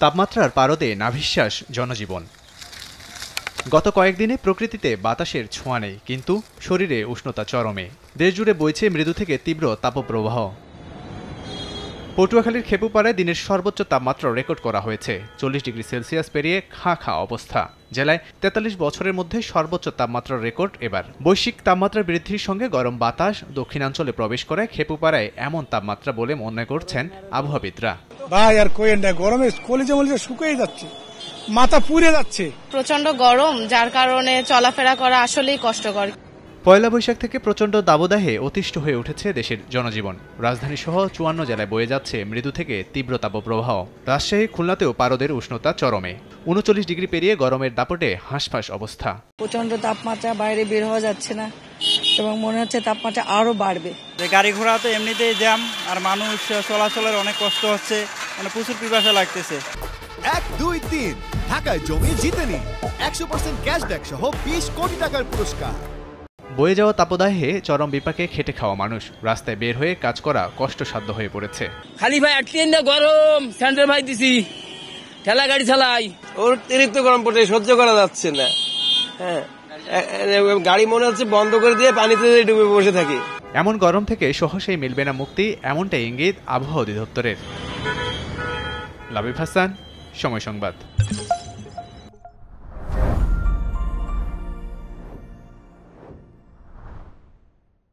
তাপমাত্রার পারদে নাভিশ্বাস জনজীবন। গত কয়েকদিনে প্রকৃতিতে বাতাসের ছোঁয়া নেই, কিন্তু শরীরে উষ্ণতা চরমে। দেশজুড়ে বইছে মৃদু থেকে তীব্র তাপপ্রবাহ। পটুয়াখালীর খেপুপাড়ায় দিনের সর্বোচ্চ তাপমাত্রা রেকর্ড করা হয়েছে 40 ডিগ্রি সেলসিয়াস পেরিয়ে খাঁ খাঁ অবস্থা। জেলায় 43 বছরের মধ্যে সর্বোচ্চ তাপমাত্রার রেকর্ড এবার। বৈশ্বিক তাপমাত্রা বৃদ্ধির সঙ্গে গরম বাতাস দক্ষিণাঞ্চলে প্রবেশ করায় খেপুপাড়ায় এমন তাপমাত্রা বলে মনে করছেন আবহাওয়াবিদরা। ভাই আর কোয়েন না, গরমে কলিজা মলিজা শুকিয়ে যাচ্ছে, মাথা পুড়ে যাচ্ছে। প্রচন্ড গরম, যার কারণে চলাফেরা করা আসলেই কষ্টকর। পয়লা বৈশাখ থেকে প্রচণ্ড দাবদাহে অতিষ্ঠ হয়ে উঠেছে দেশের জনজীবন। রাজধানী সহ 54 জেলায় বয়ে যাচ্ছে মৃদু থেকে তীব্র তাপপ্রবাহ। রাজশাহী, খুলনাতেও পারদের উষ্ণতা চরমে। 39 ডিগ্রি পেরিয়ে গরমের দাপটে হাঁসফাঁস অবস্থা। প্রচন্ড তাপমাত্রা, বাইরে বের হওয়া যাচ্ছে না এবং মনে হচ্ছে তাপমাত্রা আরো বাড়বে। গাড়ি ঘোড়া তো এমনিতেই জ্যাম, আর মানুষ চলাচলের অনেক কষ্ট হচ্ছে, মানে প্রচুর পিপাসা লাগতেছে। 1, 2, 3 ঢাকায় জমি জিতে নিন 100% ক্যাশব্যাক সহ 20 কোটি টাকার পুরস্কার। বয়ে যাওয়া তাপদাহে চরম বিপাকে খেটে খাওয়া মানুষ রাস্তায় বের হয়ে কাজ করা কষ্টসাধ্য হয়ে পড়েছে। খালি ভাই আটকেন্দা গরম, স্যান্ডেল ভাই দিছি, ঠেলা গাড়ি চালাই, অতিরিক্ত গরম পড়ে সহ্য করা যাচ্ছে না। হ্যাঁ, গাড়ি মনে হচ্ছে বন্ধ করে দিয়ে পানিতে ডুবে বসে থাকি। এমন গরম থেকে সহসেই মিলবে না মুক্তি, এমনটাই ইঙ্গিত আবহাওয়া অধিদপ্তরের। লাবিব হাসান, সময় সংবাদ।